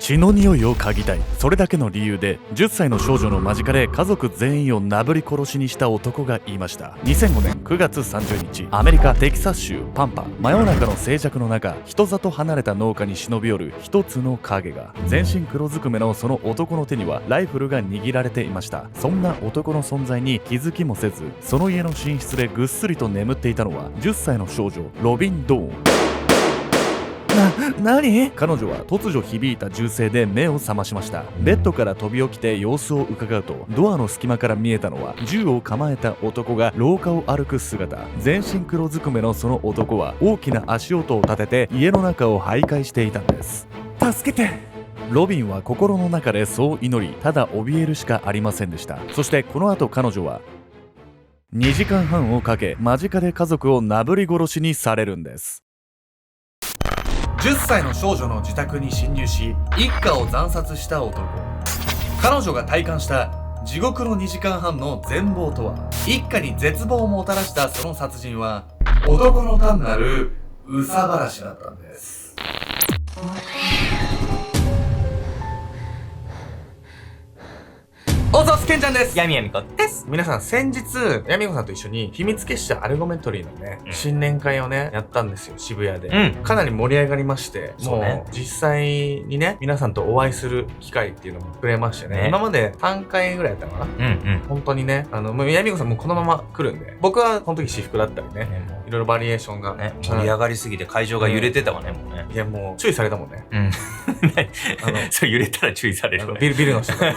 血の匂いを嗅ぎたい、それだけの理由で10歳の少女の間近で家族全員をなぶり殺しにした男がいました。2005年9月30日、アメリカテキサス州パンパ。真夜中の静寂の中、人里離れた農家に忍び寄る一つの影が。全身黒ずくめのその男の手にはライフルが握られていました。そんな男の存在に気づきもせず、その家の寝室でぐっすりと眠っていたのは10歳の少女ロビン・ドーン。何？彼女は突如響いた銃声で目を覚ましました。ベッドから飛び起きて様子を伺うと、ドアの隙間から見えたのは銃を構えた男が廊下を歩く姿。全身黒ずくめのその男は大きな足音を立てて家の中を徘徊していたんです。助けて！ロビンは心の中でそう祈り、ただ怯えるしかありませんでした。そしてこの後彼女は2時間半をかけ間近で家族をなぶり殺しにされるんです。10歳の少女の自宅に侵入し、一家を惨殺した男。彼女が体感した地獄の2時間半の全貌とは。一家に絶望をもたらしたその殺人は男の単なる憂さ晴らしだったんです。おざすけんちゃんです。やみやみこです。皆さん先日やみこさんと一緒に秘密結社アルゴメトリーのね、新年会をねやったんですよ、渋谷で。かなり盛り上がりまして、もう実際にね皆さんとお会いする機会っていうのもくれましてね。今まで3回ぐらいやったのかな。本当にね、もうやみこさんもうこのまま来るんで、僕はこの時私服だったりね、いろいろバリエーションがね、盛り上がりすぎて会場が揺れてたわね、もうね。いやもう注意されたもんね。そう揺れたら注意される。ビルの人が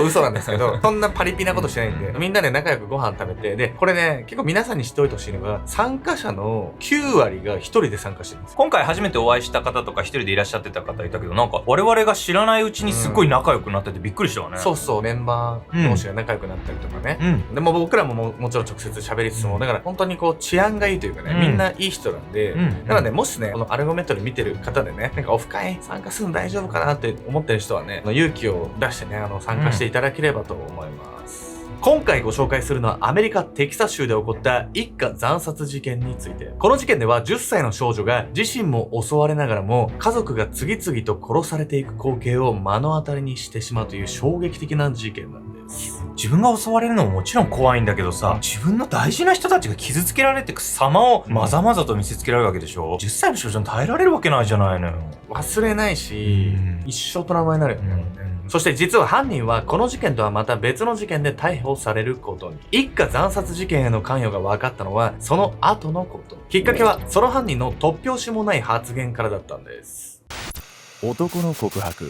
嘘なんですけど、そんなパリピなことしてないんで、みんなで仲良くご飯食べて、でこれね結構皆さんに知っておいてほしいのが、参加者の9割が1人で参加してるんですよ。今回初めてお会いした方とか1人でいらっしゃってた方いたけど、なんか我々が知らないうちにすっごい仲良くなっててびっくりしたわね。そうそう、メンバー同士が仲良くなったりとかね。でも僕らももちろん直接喋りつつも、だから本当にこう治安がいいというかね、みんないい人なんで、だからね、もしねこのアルゴメトリ見てる方でね、なんかオフ会参加するの大丈夫かなって思ってる人はね、勇気を出してね参加していただければと思います。今回ご紹介するのはアメリカテキサス州で起こった一家惨殺事件について。この事件では10歳の少女が自身も襲われながらも家族が次々と殺されていく光景を目の当たりにしてしまうという衝撃的な事件なんです。自分が襲われるのももちろん怖いんだけどさ、自分の大事な人たちが傷つけられていく様をまざまざと見せつけられるわけでしょ。10歳の少女に耐えられるわけないじゃないのよ。忘れないし、一生トラウマになるよね。そして実は犯人はこの事件とはまた別の事件で逮捕されることに。一家惨殺事件への関与が分かったのはその後のこと。きっかけはその犯人の突拍子もない発言からだったんです。男の告白。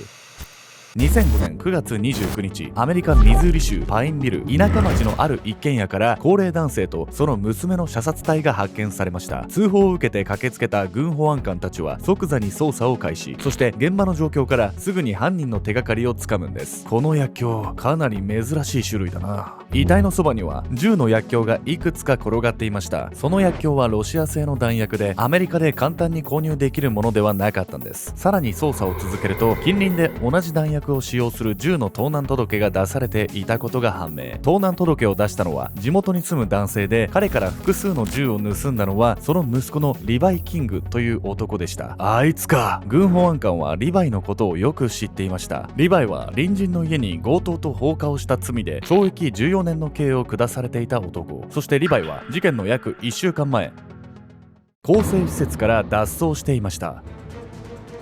2005年9月29日、アメリカミズーリ州パインビル田舎町のある一軒家から高齢男性とその娘の射殺体が発見されました。通報を受けて駆けつけた軍保安官たちは即座に捜査を開始。そして現場の状況からすぐに犯人の手がかりをつかむんです。この薬莢かなり珍しい種類だな。遺体のそばには銃の薬莢がいくつか転がっていました。その薬莢はロシア製の弾薬でアメリカで簡単に購入できるものではなかったんです。さらに捜査を続けると、近隣で同じ弾薬を使用する銃の盗難届が出されていたことが判明。盗難届を出したのは地元に住む男性で、彼から複数の銃を盗んだのはその息子のリヴァイ・キングという男でした。あいつか。軍保安官はリヴァイのことをよく知っていました。リヴァイは隣人の家に強盗と放火をした罪で懲役14年の刑を下されていた男。そしてリヴァイは事件の約1週間前、更生施設から脱走していました。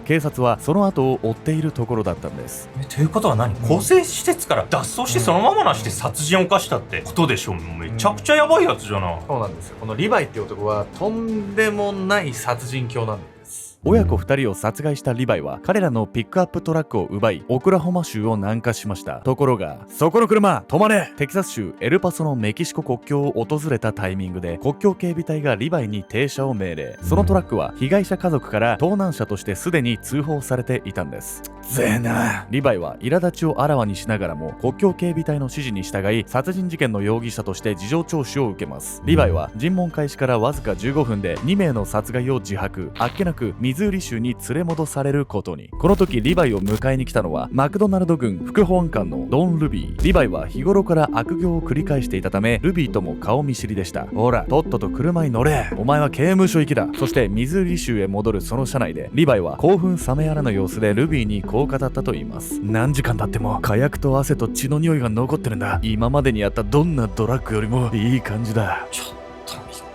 警察はその後を追っているところだったんです。ということは何？更生施設から脱走してそのままなしで殺人を犯したってことでしょ。めちゃくちゃやばいやつじゃな。そうなんですよ。このリヴァイっていう男はとんでもない殺人狂なんです。親子2人を殺害したリヴァイは彼らのピックアップトラックを奪いオクラホマ州を南下しました。ところがそこの車止まれ。テキサス州エルパソのメキシコ国境を訪れたタイミングで国境警備隊がリヴァイに停車を命令。そのトラックは被害者家族から盗難車としてすでに通報されていたんです。ぜな。リヴァイは苛立ちをあらわにしながらも国境警備隊の指示に従い殺人事件の容疑者として事情聴取を受けます。リヴァイは尋問開始からわずか15分で2名の殺害を自白。あっけなくミズーリ州に連れ戻されることに。この時リヴァイを迎えに来たのはマクドナルド軍副保安官のドン・ルビー。リヴァイは日頃から悪行を繰り返していたため、ルビーとも顔見知りでした。ほら、とっとと車に乗れ、お前は刑務所行きだ。そしてミズーリ州へ戻るその車内で、リヴァイは興奮冷めやらぬ様子でルビーにこう語ったと言います。何時間経っても火薬と汗と血の匂いが残ってるんだ。今までにやったどんなドラッグよりもいい感じだ。ちょっとイ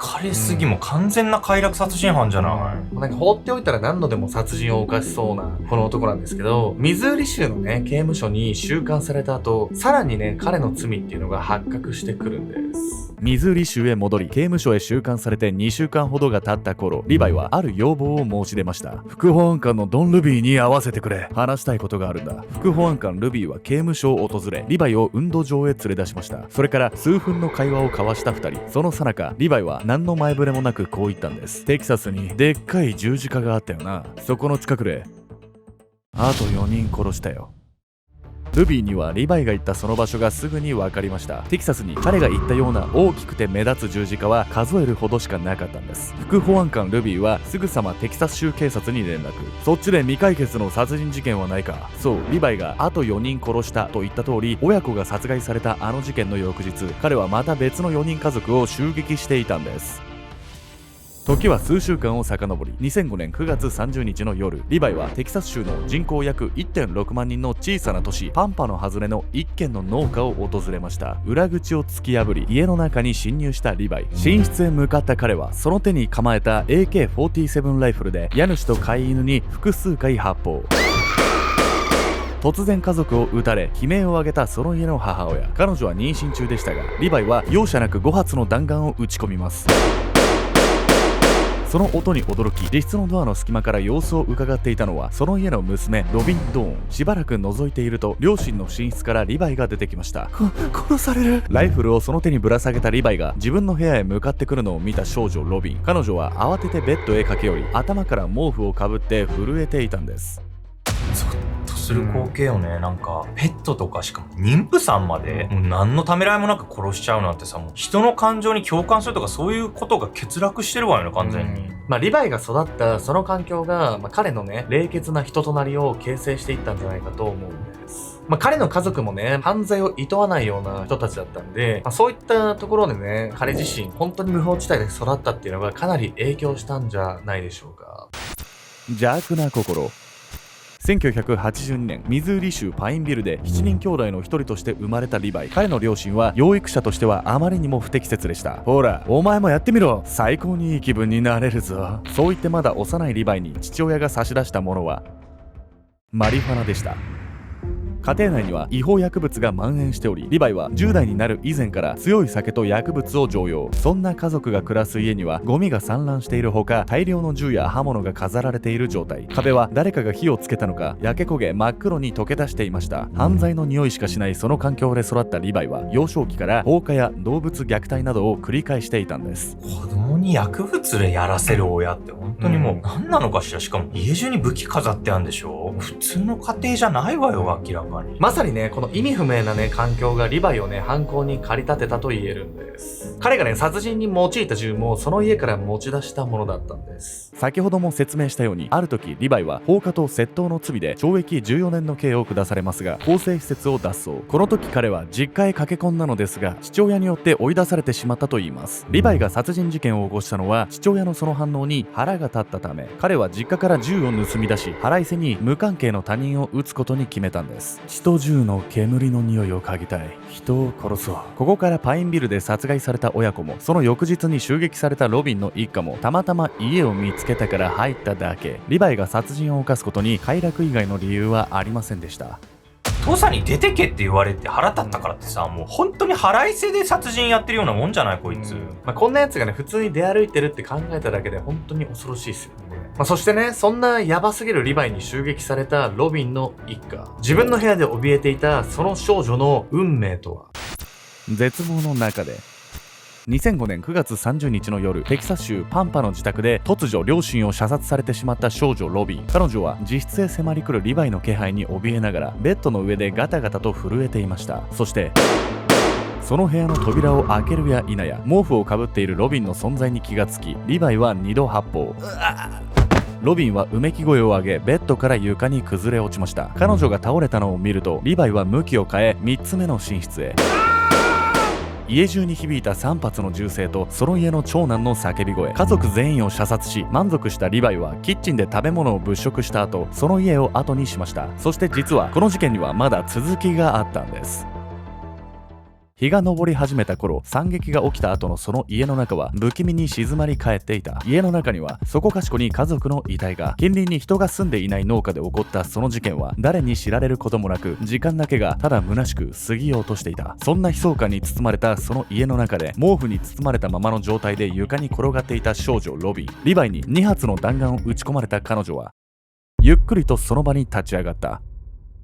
カれすぎ、も完全な快楽殺人犯じゃない。なんか放っておいたら何度でも殺人を犯しそうなこの男なんですけど、ミズーリ州のね刑務所に収監された後、さらにね彼の罪っていうのが発覚してくるんです。ミズーリ州へ戻り刑務所へ収監されて2週間ほどが経った頃、リヴァイはある要望を申し出ました。副保安官のドン・ルビーに会わせてくれ。話したいことがあるんだ。副保安官ルビーは刑務所を訪れ、リヴァイを運動場へ連れ出しました。それから数分の会話を交わした2人。その最中、リヴァイは何の前触れもなくこう言ったんです。テキサスにでっかい十字架があったよな。そこの近くであと4人殺したよ。ルビーにはリヴァイが言ったその場所がすぐに分かりました。テキサスに彼が言ったような大きくて目立つ十字架は数えるほどしかなかったんです。副保安官ルビーはすぐさまテキサス州警察に連絡。そっちで未解決の殺人事件はないか。そう、リヴァイがあと4人殺したと言った通り、親子が殺害されたあの事件の翌日、彼はまた別の4人家族を襲撃していたんです。時は数週間を遡り、2005年9月30日の夜、リヴァイはテキサス州の人口約 1.6 万人の小さな都市パンパの外れの一軒の農家を訪れました。裏口を突き破り家の中に侵入したリヴァイ。寝室へ向かった彼はその手に構えた AK-47 ライフルで家主と飼い犬に複数回発砲。突然家族を撃たれ悲鳴を上げたその家の母親。彼女は妊娠中でしたが、リヴァイは容赦なく5発の弾丸を撃ち込みます。その音に驚き、自室のドアの隙間から様子を伺っていたのはその家の娘ロビン・ドーン。しばらく覗いていると両親の寝室からリヴァイが出てきました。殺される。ライフルをその手にぶら下げたリヴァイが自分の部屋へ向かってくるのを見た少女ロビン。彼女は慌ててベッドへ駆け寄り、頭から毛布をかぶって震えていたんです。ゾッとする光景よね。なんかペットとか、しかも妊婦さんまでもう何のためらいもなく殺しちゃうなんてさ、もう人の感情に共感するとかそういうことが欠落してるわよね、完全に。リヴァイが育ったその環境が、彼のね冷血な人となりを形成していったんじゃないかと思うんです。彼の家族もね犯罪を厭わないような人たちだったんで、そういったところでね彼自身本当に無法地帯で育ったっていうのがかなり影響したんじゃないでしょうか。邪悪な心。1982年、ミズーリ州パインビルで7人兄弟の一人として生まれたリヴァイ。彼の両親は養育者としてはあまりにも不適切でした。ほら、お前もやってみろ。最高にいい気分になれるぞ。そう言ってまだ幼いリヴァイに父親が差し出したものはマリファナでした。家庭内には違法薬物が蔓延しており、リヴァイは10代になる以前から強い酒と薬物を常用。そんな家族が暮らす家にはゴミが散乱しているほか、大量の銃や刃物が飾られている状態。壁は誰かが火をつけたのか焼け焦げ真っ黒に溶け出していました。犯罪の匂いしかしないその環境で育ったリヴァイは幼少期から放火や動物虐待などを繰り返していたんです。子供に薬物でやらせる親って本当にもう何なのかしら。しかも家中に武器飾ってあるんでしょ。普通の家庭じゃないわよ、明らかに。まさにねこの意味不明なね環境がリヴァイをね犯行に駆り立てたと言えるんです。彼がね殺人に用いた銃もその家から持ち出したものだったんです。先ほども説明したように、ある時リヴァイは放火と窃盗の罪で懲役14年の刑を下されますが、更生施設を脱走。この時彼は実家へ駆け込んだのですが、父親によって追い出されてしまったといいます。リヴァイが殺人事件を起こしたのは父親のその反応に腹が立ったため、彼は実家から銃を盗み出し腹いせに無関係の他人を撃つことに決めたんです。血と銃の煙の匂いを嗅ぎたい。人を殺そう。ここからパインビルで殺害された親子も、その翌日に襲撃されたロビンの一家もたまたま家を見つけたから入っただけ。リヴァイが殺人を犯すことに快楽以外の理由はありませんでした。父さんに出てけって言われて腹立ったからってさ、もう本当に腹いせで殺人やってるようなもんじゃないこいつ。こんなやつがね普通に出歩いてるって考えただけで本当に恐ろしいですよね。そしてね、そんなヤバすぎるリヴァイに襲撃されたロビンの一家。自分の部屋で怯えていたその少女の運命とは。絶望の中で2005年9月30日の夜、テキサス州パンパの自宅で突如両親を射殺されてしまった少女ロビン。彼女は自室へ迫り来るリヴァイの気配に怯えながらベッドの上でガタガタと震えていました。そしてその部屋の扉を開けるや否や、毛布をかぶっているロビンの存在に気がつき、リヴァイは2度発砲。ロビンはうめき声を上げベッドから床に崩れ落ちました。彼女が倒れたのを見るとリヴァイは向きを変え3つ目の寝室へ。家中に響いた3発の銃声とその家の長男の叫び声、家族全員を射殺し満足したリヴァイはキッチンで食べ物を物色した後その家を後にしました。そして実はこの事件にはまだ続きがあったんです。日が昇り始めた頃、惨劇が起きた後のその家の中は不気味に静まり返っていた。家の中にはそこかしこに家族の遺体が。近隣に人が住んでいない農家で起こったその事件は誰に知られることもなく、時間だけがただ虚しく過ぎようとしていた。そんな悲壮感に包まれたその家の中で、毛布に包まれたままの状態で床に転がっていた少女ロビン。リヴァイに2発の弾丸を撃ち込まれた彼女はゆっくりとその場に立ち上がった。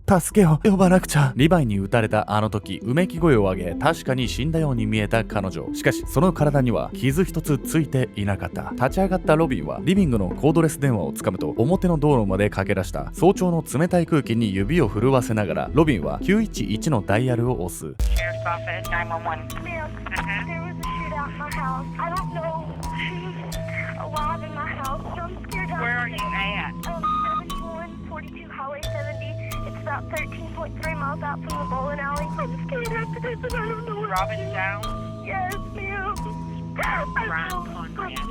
助けを呼ばなくちゃ。リヴァイに撃たれたあの時、うめき声を上げ確かに死んだように見えた彼女。しかしその体には傷一つついていなかった。立ち上がったロビンはリビングのコードレス電話をつかむと表の道路まで駆け出した。早朝の冷たい空気に指を震わせながらロビンは911のダイヤルを押す。About 13.3 miles out from the bowling alley. I'm scared after this and I don't know what Robin down? Yes, ma'am.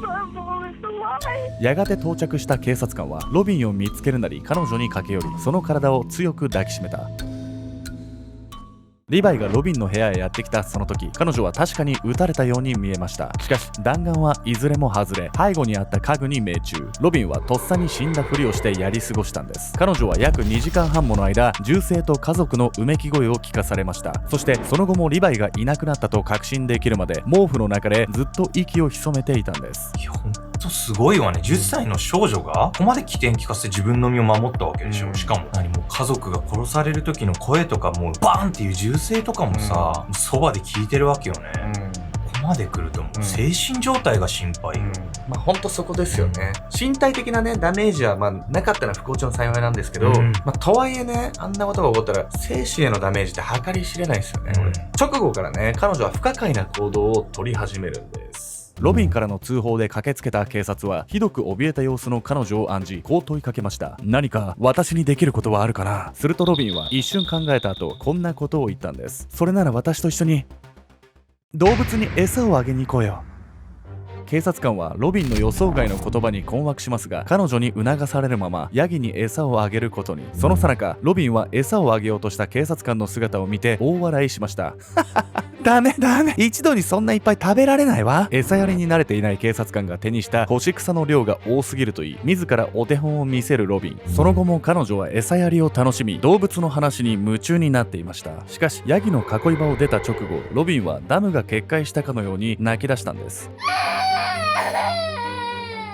I'm always alive. やがて到着した警察官はロビンを見つけるなり彼女に駆け寄りその体を強く抱きしめた。リヴァイがロビンの部屋へやってきたその時、彼女は確かに撃たれたように見えました。しかし弾丸はいずれも外れ背後にあった家具に命中。ロビンはとっさに死んだふりをしてやり過ごしたんです。彼女は約2時間半もの間銃声と家族のうめき声を聞かされました。そしてその後もリヴァイがいなくなったと確信できるまで毛布の中でずっと息を潜めていたんです。いやほんとすごいわね。10歳の少女がここまで起点聞かせて自分の身を守ったわけでしょ。しかももう家族が殺される時の声とかもうバーンっていう銃声とかもさ、そばで聞いてるわけよね。ここまで来るともう精神状態が心配。まあほんとそこですよね。身体的なねダメージはまあなかったのは不幸中の幸いなんですけど、まあとはいえねあんなことが起こったら精神へのダメージって計り知れないですよね。直後からね彼女は不可解な行動を取り始めるんです。ロビンからの通報で駆けつけた警察はひどく怯えた様子の彼女を案じこう問いかけました。何か私にできることはあるかな。するとロビンは一瞬考えた後こんなことを言ったんです。それなら私と一緒に動物に餌をあげに行こうよ。警察官はロビンの予想外の言葉に困惑しますが彼女に促されるままヤギに餌をあげることに。その最中ロビンは餌をあげようとした警察官の姿を見て大笑いしました。ダメ一度にそんないっぱい食べられないわ。餌やりに慣れていない警察官が手にした干し草の量が多すぎると言い自らお手本を見せるロビン。その後も彼女は餌やりを楽しみ動物の話に夢中になっていました。しかしヤギの囲い場を出た直後ロビンはダムが決壊したかのように泣き出したんです。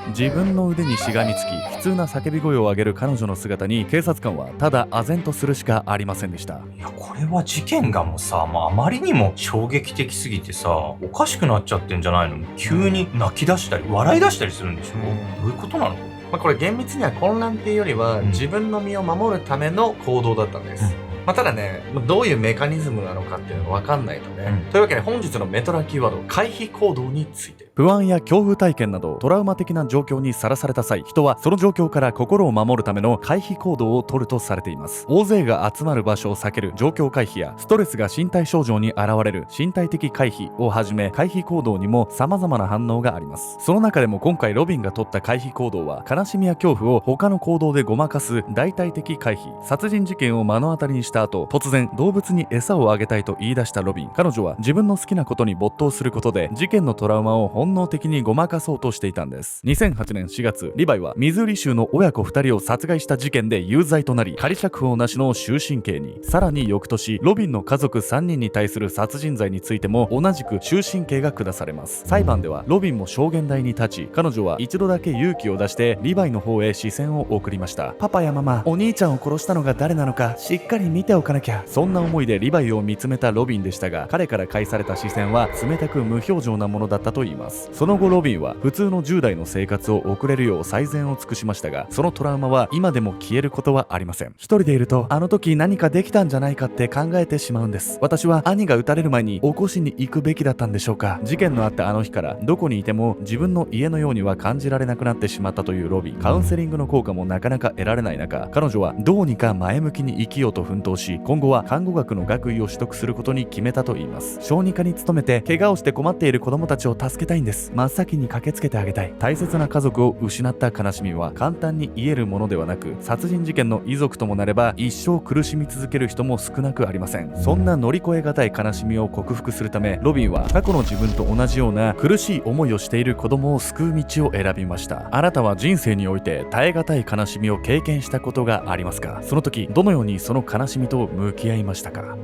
自分の腕にしがみつき悲痛な叫び声を上げる彼女の姿に警察官はただ唖然とするしかありませんでした。いやこれは事件がもうさ、あまりにも衝撃的すぎてさおかしくなっちゃってんじゃないの。急に泣き出したり笑い出したりするんでしょ。どういうことなの。これ厳密には混乱っていうよりは、自分の身を守るための行動だったんです。ただね、どういうメカニズムなのかっていうのが分かんないとね。というわけで本日のメトラキーワード、回避行動について。不安や恐怖体験などトラウマ的な状況にさらされた際、人はその状況から心を守るための回避行動を取るとされています。大勢が集まる場所を避ける状況回避や、ストレスが身体症状に現れる身体的回避をはじめ、回避行動にも様々な反応があります。その中でも今回ロビンが取った回避行動は、悲しみや恐怖を他の行動でごまかす代替的回避。殺人事件を目の当たりにした後、突然動物に餌をあげたいと言い出したロビン。彼女は自分の好きなことに没頭することで事件のトラウマを本能的にごまかそうとしていたんです。2008年4月、リヴァイはミズーリ州の親子2人を殺害した事件で有罪となり、仮釈放なしの終身刑に。さらに翌年、ロビンの家族3人に対する殺人罪についても同じく終身刑が下されます。裁判ではロビンも証言台に立ち、彼女は一度だけ勇気を出してリヴァイの方へ視線を送りました。パパやママ、お兄ちゃんを殺したのが誰なのかしっかり見ておかなきゃ。そんな思いでリヴァイを見つめたロビンでしたが、彼から返された視線は冷たく無表情なものだったといいます。。その後ロビンは普通の10代の生活を送れるよう最善を尽くしましたが、そのトラウマは今でも消えることはありません。一人でいると、あの時何かできたんじゃないかって考えてしまうんです。私は兄が撃たれる前に起こしに行くべきだったんでしょうか。事件のあったあの日からどこにいても自分の家のようには感じられなくなってしまったというロビン。カウンセリングの効果もなかなか得られない中、彼女はどうにか前向きに生きようと奮闘し、今後は看護学の学位を取得することに決めたといいます。小児科に勤めて怪我をして困っている子供たちを助けたいんです。真っ先に駆けつけてあげたい。大切な家族を失った悲しみは簡単に癒えるものではなく、殺人事件の遺族ともなれば一生苦しみ続ける人も少なくありません。そんな乗り越えがたい悲しみを克服するため、ロビンは過去の自分と同じような苦しい思いをしている子供を救う道を選びました。あなたは人生において耐え難い悲しみを経験したことがありますか？その時どのようにその悲しみと向き合いましたか？